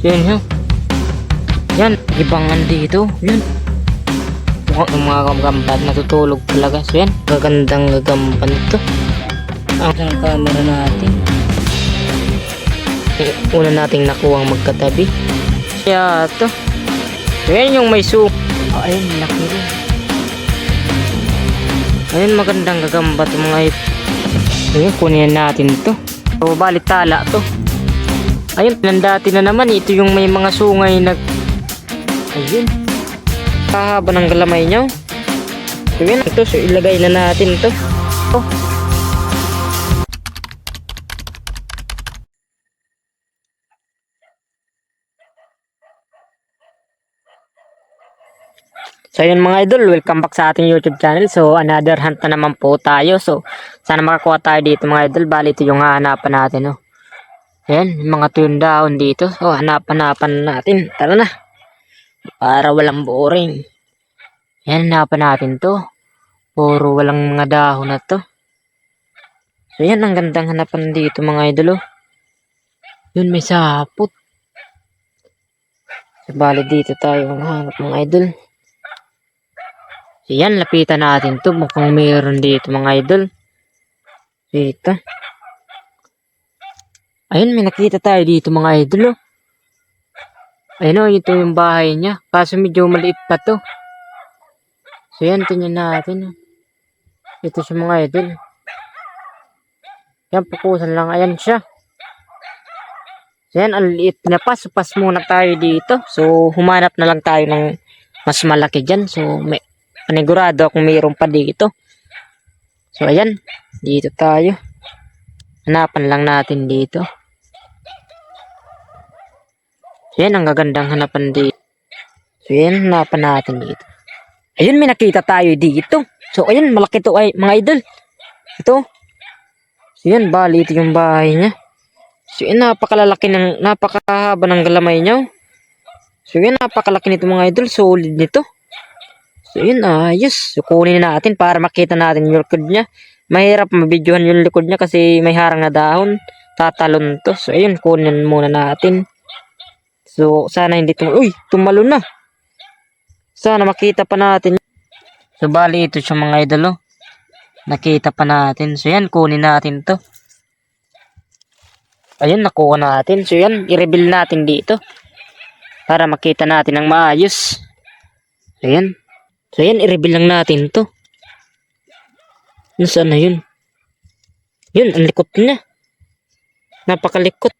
Yan yun. Yan, ibangan dito. Yan. Mukhang mga gagampan natutulog talaga. So yan, gagandang gagampan ito. Ang camera natin. Una nating nakuha magkatabi. Siya to. So yan yung may sumo. Oh, ayun, laki rin. Ayun, magandang gagamba ito mga ito. Ayun, kunin natin to. So, balik tala to. Ayun, nandati na naman. Ito yung may mga sungay nag... Ayun. Kahaba ng galamay nyo. So, yan. Ito, so ilagay na natin to. Oh. So yun mga idol, welcome back sa ating YouTube channel. So another hunt na naman po tayo. So sana makakuha tayo dito mga idol. Bali ito yung hanapan natin. Oh. Ayan, mga tuyong dahon dito. So hanapan natin. Tara na. Para walang boring. Ayan, hanapan natin to. Puro walang mga dahon na to. So yan, ang gandang hanapan dito mga idol. Oh. Yun, may sapot. So bali dito tayo hanap mga idol. So, yan, lapitan natin to. Mukhang mayroon dito mga idol. Dito. Ayun, may nakita tayo dito mga idol. Oh. Ayun o, ito yung bahay niya. Kaso medyo maliit pa to. So yan, tingnan natin. Ito siya mga idol. Yan, pukusan lang. Ayan siya. So yan, ang liit na pa. So pas muna tayo dito. So humanap na lang tayo ng mas malaki dyan. So may panigurado kung mayroon pa dito. So ayan, dito tayo. Hanapan lang natin dito. So yan, ang gagandang hanapan dito. So yan, hanapan natin dito. Ayun, may nakita tayo dito. So ayun, malaki to ay mga idol. Ito. So yan, bali ito yung bahay niya. So yan, napakahaba ng galamay niya. So yan, napakalaki nito mga idol. Solid nito. So yun, ayos. So kunin natin para makita natin yung likod niya. Mahirap mabidyohan yung likod niya kasi may harang na dahon. Tatalon to. So ayun, kunin muna natin. So sana hindi uy, tumalo na. Sana makita pa natin. So bali ito siya mga idol. Oh. Nakita pa natin. So yan, kunin natin to. Ayun, nakuha natin. So yan, i-reveal natin dito. Para makita natin ng maayos. So yan. So yan, i-reveal lang natin to. Nasaan na yun? Yun, ang likot niya. Napakalikot.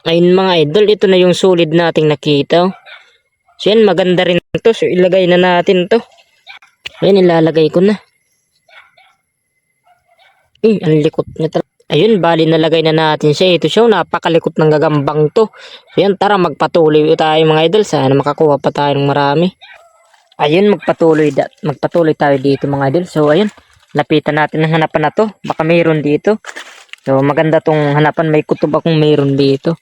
Ayun mga idol, ito na yung solid nating nakita. Oh. So yan, maganda rin to. So ilagay na natin to. Ayan, ilalagay ko na. Ang likot niya talaga. Ayun, bali nalagay na natin siya. Ito siya, napakalikot ng gagambang to. So yan, tara magpatuloy tayo mga idol. Sana makakuha pa tayo ng marami. Ayun, magpatuloy tayo dito mga idol. So ayun, lapitan natin ang hanapan na to. Baka mayroon dito. So maganda tong hanapan. May kutob akong mayroon dito.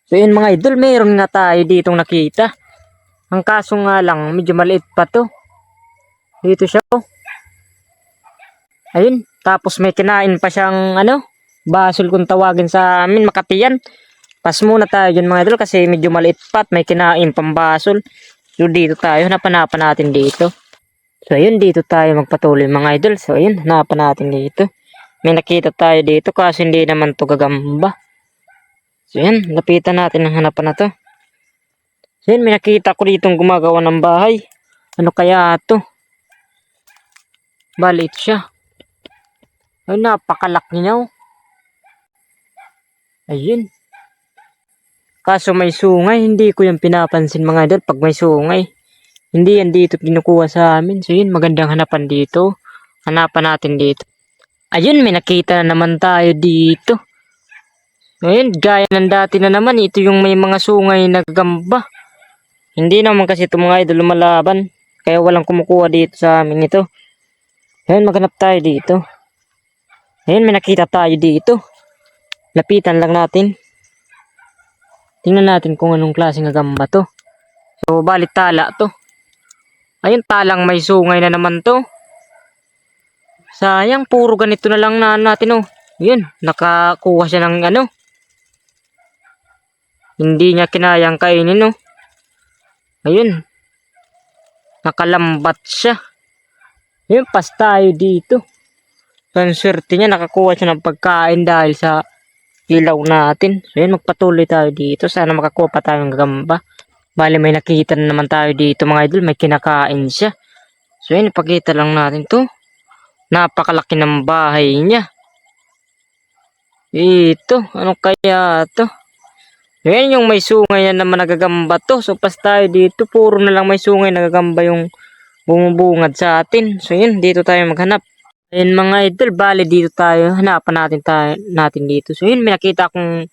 So yun mga idol, mayroon nga tayo ditong nakita. Ang kaso nga lang, medyo maliit pa to. Dito siya. Ayun, tapos may kinain pa siyang basol kung tawagin sa amin, makatiyan. Pas muna tayo dyan mga idol kasi medyo maliit pa at may kinain pang basol. So dito tayo, hanapan natin dito. So ayun, dito tayo magpatuloy mga idol. So ayun, hanapan natin dito. May nakita tayo dito kasi hindi naman to gagamba. So ayun, lapitan natin ang hanapan na to. So ayun, may nakita ko ditong gumagawa ng bahay. Ano kaya to? Balit siya. Ay, napakalaki niya. Ayun. Kaso may sungay, hindi ko yung pinapansin mga idol pag may sungay. Hindi yan dito kinukuha sa amin. So yun, magandang hanapan dito. Hanapan natin dito. Ayun, may nakita na naman tayo dito. So yun, gaya ng dati na naman. Ito yung may mga sungay na gamba. Hindi naman kasi ito mga idol lumalaban. Kaya walang kumukuha dito sa amin ito. Ayun, maghanap tayo dito. Ayun, may nakita tayo dito. Lapitan lang natin. Tingnan natin kung anong klaseng gagamba to. So, balik tala to. Ayun, talang may sungay na naman to. Sayang, puro ganito na lang na natin, oh. Yun, nakakuha siya ng Hindi niya kinayang kainin, no? Ayun. Nakalambat siya. Ayun, pas tayo dito. So, ang swerte niya, nakakuha siya ng pagkain dahil sa ilaw natin. So, ayun, magpatuloy tayo dito. Sana makakuha pa tayo ng gagamba. Bali, may nakita na naman tayo dito, mga idol. May kinakain siya. So, ayun, ipakita lang natin to. Napakalaki ng bahay niya. Ito, ano kaya to? Yan yung may sungay na naman nagagamba to. So, pas tayo dito, puro na lang may sungay nagagamba yung bumubungad sa atin. So, yun, dito tayo maghanap. Ayun mga idol, bali dito tayo. Hanapan natin dito. So, yun, may nakita akong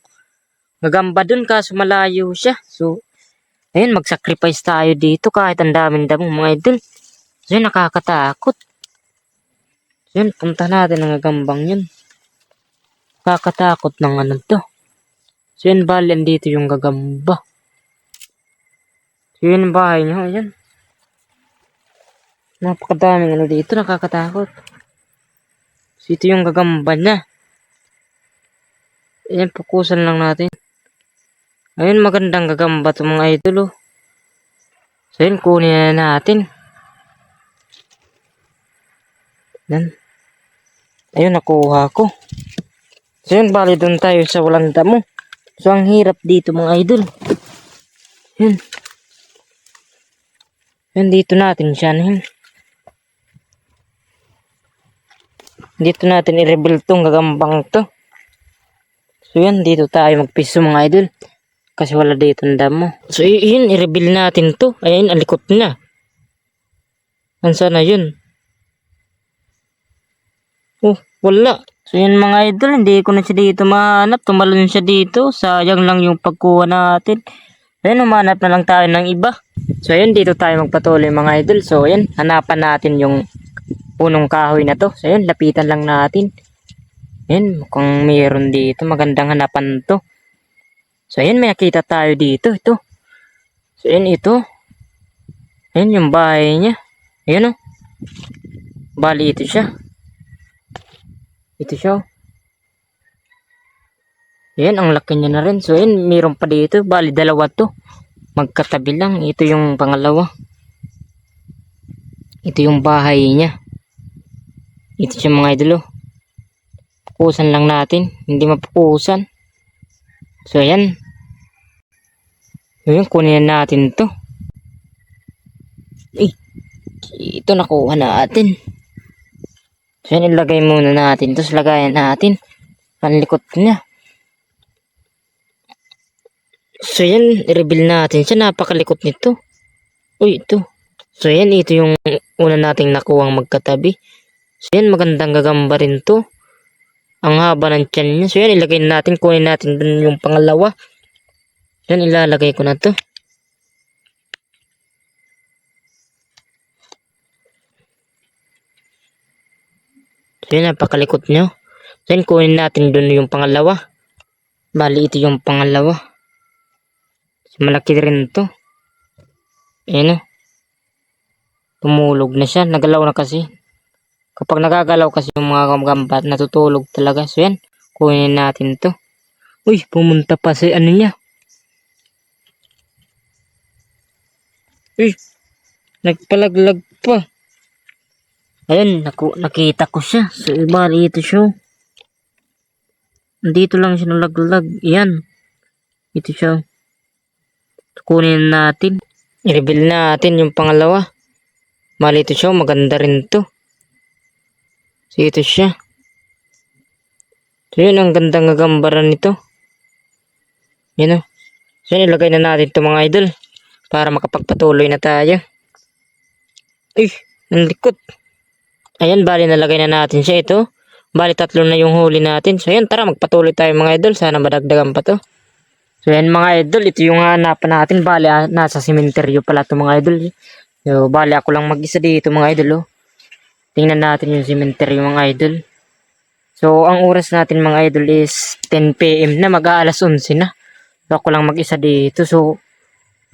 gagamba dun kaso malayo siya. So, ayun, mag-sacrifice tayo dito kahit ang daming damo mga idol. So, yun, nakakatakot. So, yun, punta natin ang gagambang yun. Nakakatakot ng ano to. So, yun, bali, andito yung gagamba. So, yun, bahay niyo. Ayan. Napakadaming ano dito. Nakakatakot. So, ito yung gagamba niya. Ayan, pukusan lang natin. Ayun, magandang gagamba to mga idol. Oh. So, yun, kunin na natin. Ayan. Ayun, nakuha ko. So, yun, bali doon tayo sa walang damo. So, ang hirap dito mga idol. Yun. Yun, dito natin siya. Yun. Dito natin i-rebuild tong gagambang to. So, yun, dito tayo magpiso mga idol. Kasi wala dito ang damo. So, yun, i-rebuild natin to. Ayun, alikot na. Ansa na yun? Oh, wala. So, yun mga idol, hindi ko na siya dito mahanap. Tumalon siya dito. Sayang lang yung pagkuha natin. Ayun, humanap na lang tayo ng iba. So, ayun, dito tayo magpatuloy mga idol. So, ayun, hanapan natin yung punong kahoy na to. So, ayun, lapitan lang natin. Ayun, mukhang mayroon dito. Magandang hanapan to. So, ayun, may nakita tayo dito. Ito. So, ayun, ito. Ayun, yung bahay niya. Ayun, oh. Bali, ito siya. Ito siya, oh. Ayun, ang laki niya na rin. So, ayun, mayroon pa dito. Bali, dalawa to. Magkatabi lang. Ito yung pangalawa. Ito yung bahay niya. Ito siya mga idol, oh. Pukusan lang natin. Hindi mapukusan. So, ayan. Ayun, kunin natin to. Ito nakuha natin. So, yan, ilagay muna natin. Tapos, lagayan natin. Panlikot niya. So, yan, i-reveal natin siya. Napakalikot nito. Uy, ito. So, yan, ito yung una nating nakuhang magkatabi. So, yan, magandang gagamba rin to. Ang haba ng tiyan niya. So, yan, ilagay natin. Kunin natin dun yung pangalawa. Yan, ilalagay ko na to. So, yan, napakalikot nyo. So, yan, kunin natin dun yung pangalawa. Bali, ito yung pangalawa. So, malaki rin to. Ayan, oh. Tumulog na siya. Nagalaw na kasi. Kapag nagagalaw kasi yung mga gamba, natutulog talaga. So, yan, kunin natin to. Uy, pumunta pa si ano niya. Uy, nagpalaglag pa. Ayun, nakita ko siya. So, bali ito siya. Dito lang siya nalaglag. Yan. Ito siya. Kunin natin. I-reveal natin yung pangalawa. Bali ito siya. Maganda rin to. So, ito siya. So, yun ang gandang gagambaran nito. Yan o. So, ilagay na natin ito mga idol. Para makapagpatuloy na tayo. Uy, ang likot. Ayan, bali nalagay na natin siya ito. Bali, 3 na yung huli natin. So, ayan, tara, magpatuloy tayo mga idol. Sana madagdagan pa to. So, ayan mga idol, ito yung hanapan natin. Bali, nasa sementeryo pala to mga idol. So, bali, ako lang mag-isa dito mga idol. Oh. Tingnan natin yung sementeryo mga idol. So, ang oras natin mga idol is 10 PM na. Mag-aalas 11 na. So, ako lang mag-isa dito. So,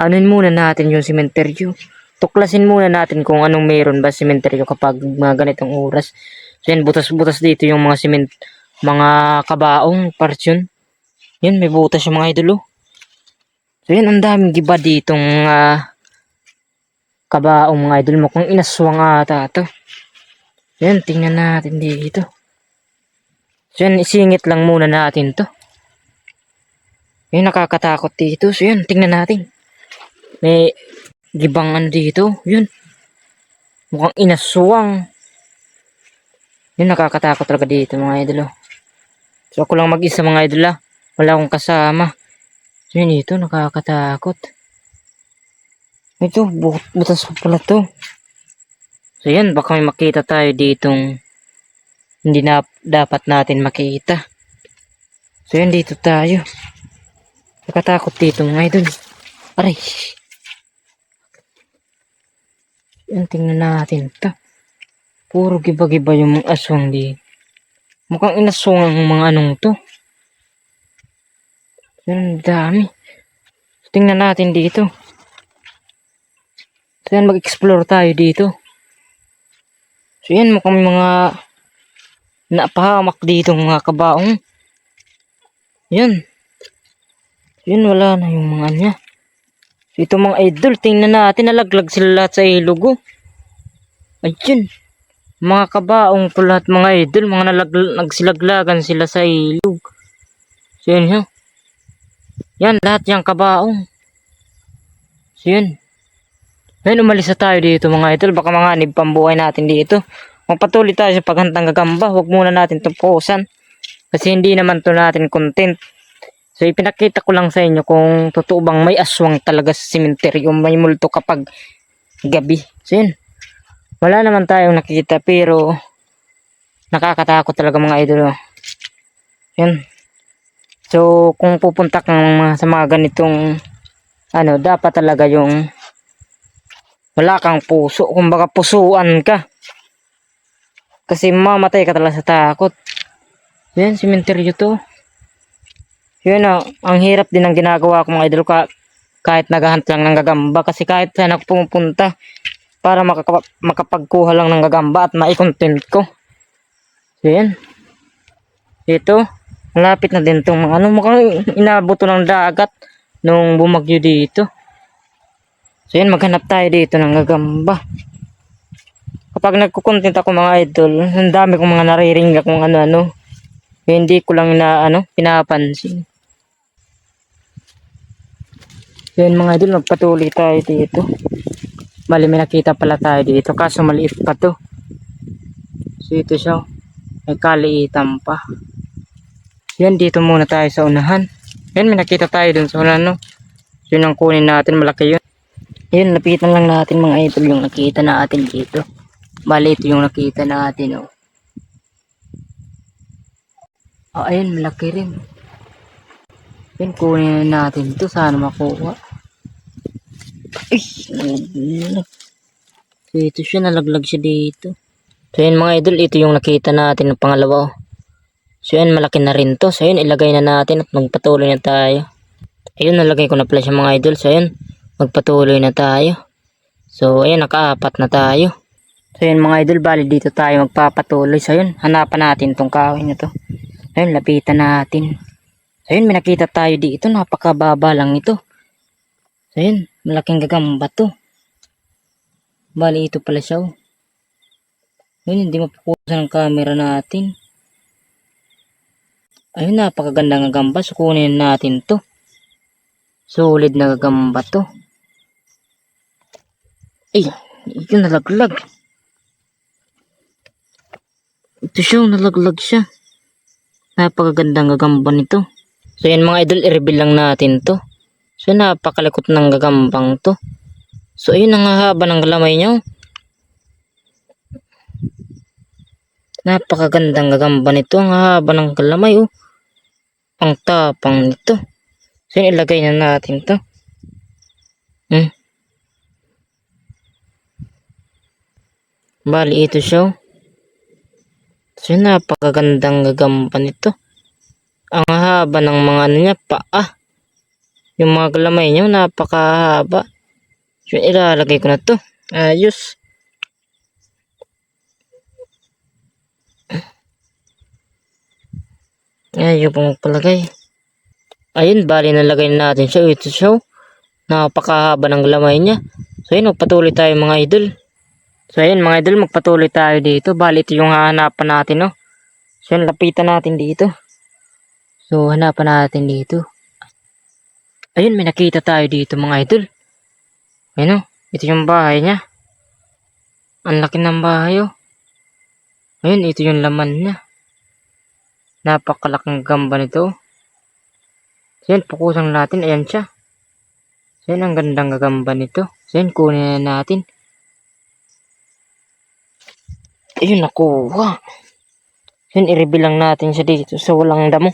anuin muna natin yung sementeryo. Tuklasin muna natin kung anong mayroon ba sementeryo kapag mga ganitong oras. So yan, butas-butas dito yung mga mga kabaong parts yun. Yan, may butas yung mga idol. So yan, ang daming giba ditong kabaong mga idol. Mukhang inaswang ata to. So yan, tingnan natin dito. So yan, isingit lang muna natin to. Yan, nakakatakot dito. So yan, tingnan natin. May gibang ano dito. Yun. Mukhang inaswang. Yun, nakakatakot talaga dito mga idol. So ako lang mag-isa mga idol. Wala akong kasama. So yun, ito nakakatakot. Ito, butas pa pala to. So yan, baka may makita tayo ditong hindi na dapat natin makita. So yan, dito tayo. Nakatakot dito mga idol. Aray. Yan, tingnan natin to. Puro giba-giba yung mga aswang di. Mukhang inaswang ang mga anong to. Yan, dami. So, tingnan natin dito. So yan, mag-explore tayo dito. So yan, mukhang may mga napahamak dito mga kabaong. Yan. Yun, wala na yung mga niya. So, ito mga idol, tingnan natin, nalaglag sila lahat sa ilog. Ayun. Mga kabaong po lahat mga idol, mga nagsilaglagan sila sa ilog. So yun yun. Yan, lahat yung kabaong. So yun. Ngayon, umalis na tayo dito mga idol. Baka manganib pambuhay natin dito. Magpatuloy tayo sa paghantang gagamba. Huwag muna natin tupusan. Kasi hindi naman to natin content. So ipinakita ko lang sa inyo kung totoo bang may aswang talaga sa sementeryo. May multo kapag gabi. So yun. Wala naman tayong nakikita pero nakakatakot talaga mga idol. Yun. So kung pupunta kang sa mga ganitong ano, dapat talaga yung wala kang puso, kumbaga pusuan ka. Kasi mamatay ka talaga sa takot. Yan, sementeryo to. Yun ang hirap din ang ginagawa ko mga idol kahit naghahunt lang ng gagamba. Kasi kahit saan ako pumupunta para makapagkuha lang ng gagamba at mai-content ko. So yan. Ito, malapit na din itong ano, mukhang inabuto ng dagat nung bumagyo dito. So yan, maghanap tayo dito ng gagamba. Kapag nagkukontent ako mga idol, ang dami kong mga naririnig kung ano-ano. Hindi ko lang pinapansin. So yan mga idol, magpatuloy tayo dito. Bali may nakita pala tayo dito, kaso maliit pa to. So ito siya, may kaliitan pa. So yan, dito muna tayo sa unahan. Yan, may nakita tayo dun sa unahan. So yun ang kunin natin, malaki yun. Yun, lapitan lang natin mga idol yung nakita natin dito. Bali, ito yung nakita natin. Ayun, malaki rin. Yun, kunin natin ito. Sana makuha. Ay, so, ito siya, nalaglag siya dito. So yun mga idol, ito yung nakita natin ng pangalawa. So yun, malaki na rin to. So yun, ilagay na natin at magpatuloy na tayo. Ayun, nalagay ko na pala siya mga idol. So yun, magpatuloy na tayo. So ayun, nakaapat na tayo. So yun mga idol, bali dito tayo magpapatuloy. So yun, hanapan natin tong kahoy na to. Ayun, lapitan natin. So yun, may nakita tayo dito. Napakababa lang ito. So yun, malaking gagamba to. Bali ito pala siya. Ayun, hindi mapukusan ng camera natin. Ayun, napakagandang gagamba. So kunin natin to. Solid na gagamba to. Ay, ito nalaglag. Ito siya, nalaglag siya. Napakagandang gagamba nito. So yan mga idol, i-reveal lang natin to. So napakalikot ng gagambang to. So ayun ang haba ng galamay nyo. Napakagandang gagamba nito. Ang haba ng galamay Ang tapang nito. So yun, ilagay na natin to. Bali ito siya. So napakagandang gagamba nito. Ang haba ng mga niya, paa. Yung mga galamay niya, napakahaba. So ilalagay ko na to. Ayos. Ayaw pong palagay. Ayun, bali nalagay natin siya. Ito siya. Napakahaba ng lamay niya. So yun, magpatuloy tayo mga idol. So ayun mga idol, magpatuloy tayo dito. Bali ito yung hahanapan natin, no. So yun, lapitan natin dito. So hanapan natin dito. Ayun, may nakita tayo dito mga idol. Ayun, no. Ito yung bahay niya. Ang laki ng bahay, oh. Ayun, ito yung laman niya. Napakalaking gamba nito. So yun, pukusan natin. Ayan siya. So yun, ang gandang gagamba nito. So yun, kunin na natin. Ayun, nakuha. So yun, i-reveal lang natin siya dito sa walang damo.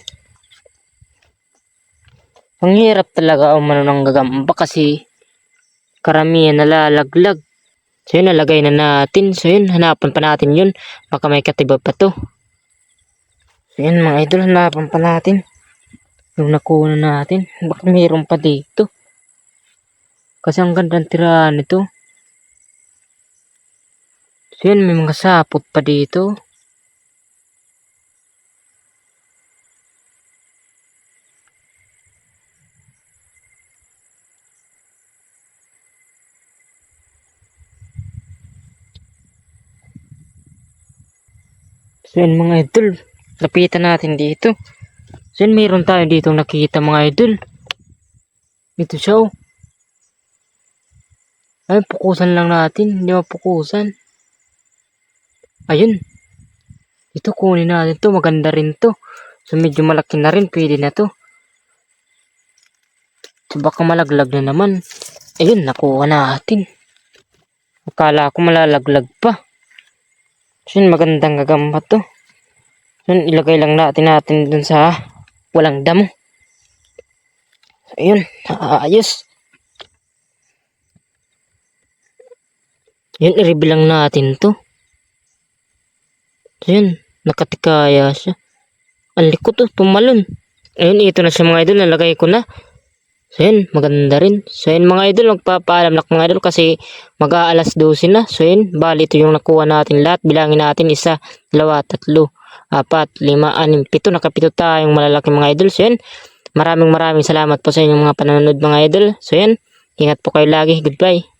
Ang hirap talaga umano ng gagamba kasi karamihan nalalaglag. So yun, nalagay na natin. So yun, hanapan pa natin yun. Baka may katiba pa to. So yun mga idol, hanapan pa natin. Yung nakuha natin. Baka mayroon pa dito. Kasi ang gandang tirahan nito. So yun, may mga sapot pa dito. So yun mga idol, lapitan natin dito. So yun, mayroon tayo dito nakita mga idol. Ito siya, oh. Ayun, pukusan lang natin. Hindi mapukusan. Ayun. Ito, kunin natin to. Maganda rin to. So medyo malaki na rin. Pwede na to. So baka malaglag na naman. Ayun, nakuha natin. Akala ko malalaglag pa. So yun, magandang gagamba to. So yun, ilagay lang natin dun sa walang damo. So ayun, ayos. Yun, i-reveal lang natin to. So yun, nakatikaya siya. Ang likot to, tumalon. Ayun, ito na siya mga idol, nalagay ko na. So yun, maganda rin. So yun mga idol, magpapaalam na mga idol kasi mag-aalas 12 na. So yun, bali ito yung nakuha natin lahat. Bilangin natin 1, 2, 3, 4, 5, 6, 7. Nakapito tayong malalaki mga idol. So yun, maraming salamat po sa inyong mga panonood mga idol. So yun, ingat po kayo lagi. Goodbye.